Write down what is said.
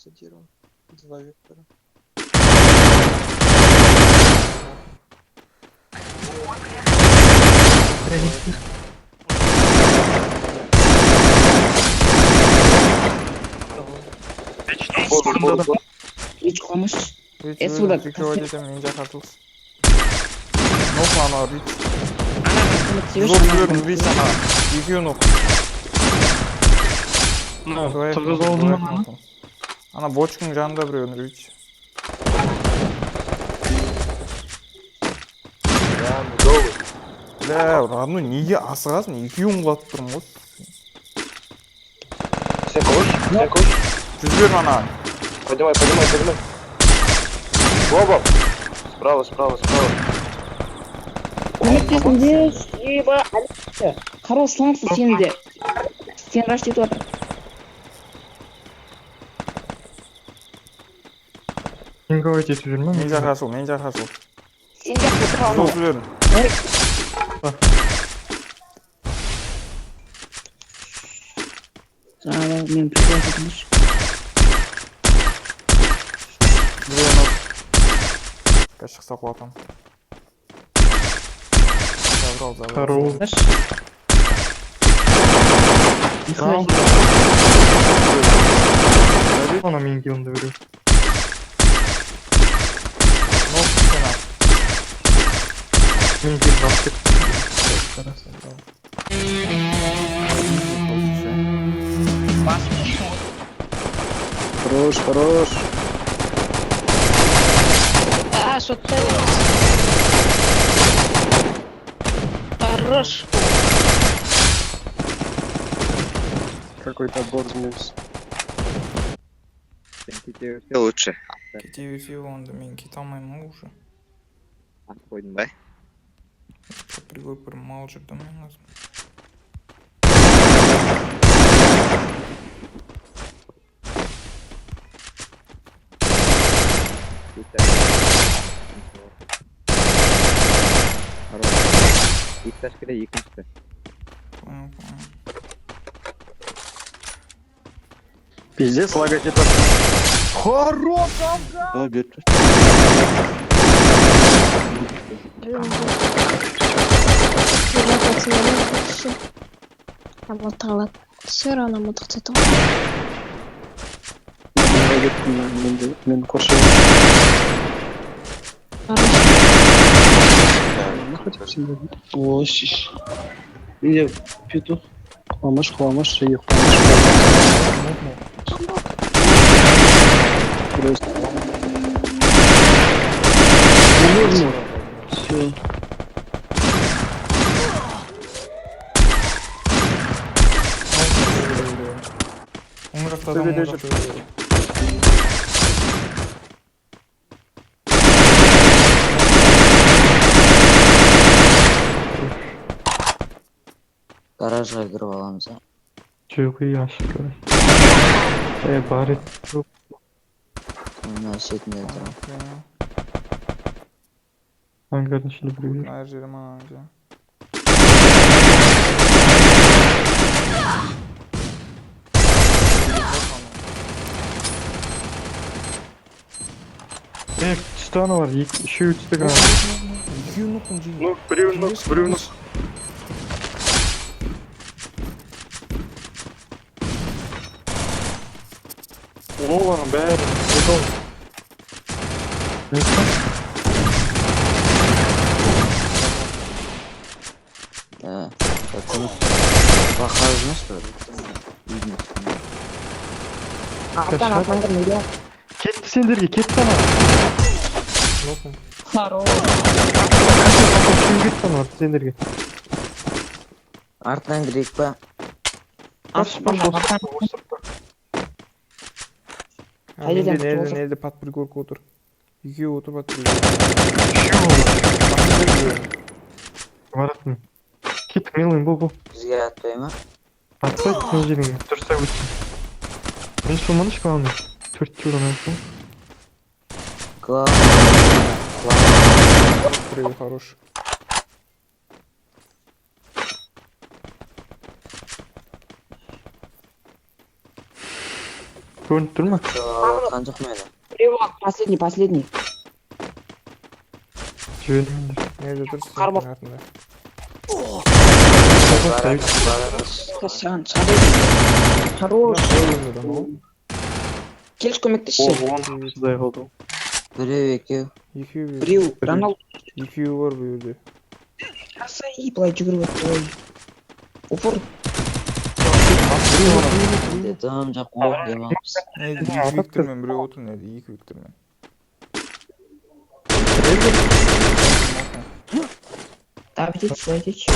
Цитирую. Два вектора. Üç konuş. Rich Es өзің burada. прикрывать етем, мен жақартылсын. Нох ана Rich. Зор Зор жібердім Rich ана. Екеуі нох. Қырғыз алдынан ана. Ана бочканың жанында біреуін Rich. Бля, родной, неге асығасың? Екеуін құлатып тұрмын ғой. Сен кош. Жүз ана. Поднимай. Оба. Справа. Көмектесіңдер. Еба. Хорош слаңсыз сені де. Сен раш етіп отыр. Сен кого етіп жүрме? Мен жақашыл. Сен де отыра Зор алмау. жібердім. Жаңағы мен прикрывать етіңізші. Біреуі нох. Қазір шықса құлатам. Забрал. Қаруыл. Раш. Сразу. Ана мен келінді біреу. Нох сена. Мен келіп бақтық. Хорош. А, что ты? Хорош. Какой-то бот сбился. Лучше. Кете өсе онда мен кете алмаймын ғой уже. Қойдың ба? Пригой бір мал жүрді мен lazım. İlk taş kere yıkmıştı. Понял. Пиздец, лагать это. Хорош, Все равно мудак цветов. Мен кошу. Ось. Менде петух. Қуамаш, жиі қуамаш. Просто. Можно. Все. Оң жақта адам, оң жақта біреу. Гаражға кіріп аламыз, а? Жоқ, ашық. Бар ет. Мына шетінде тұрам. Понял. Ангардың ішінде біреу. Әр жерім ана же. Түсті ана бар. Үшеуі түсті гранат. Екеуі нохын жейін. Ну, біреу. Олардың бәрі. Да. Бақарызына что ли? Үйдің үстінде. Артан кірмейді. Кетті сендерге, кетті ана. Хорош. Кетті ана сендерге. Артынан кірейік па? Паш. Нелді пат пригорка отыр. Екеуі отыр пат пригорка. Баратын. Кеттік, мен ойын бол. Бізге атпай ма? Атпайды, мен жеріңе. Тұрса өтсін. Мен шылманы шықпағаны. 4 жылдан айтсың. Біреуі хорош. Көрініп тұр ма? Atkan жоқ meni. Біреу алды, последний. Жөнімдер. Nerede dursun? Karma. Артында. Саған шабай. Хорош. Öldü lan o. Келіш көмектесші. Оған сіздай қалды. Біреу екеу. Біреу, Роналду. Екеуі бар bu yerде. Асай, былай жүгіріп өтті. Ой. Упор. Tamam жақ оқ демалымыз. Neydi? İki Victor'мен біреу отыр neydi? İki Victor'мен. Давид, сойдет.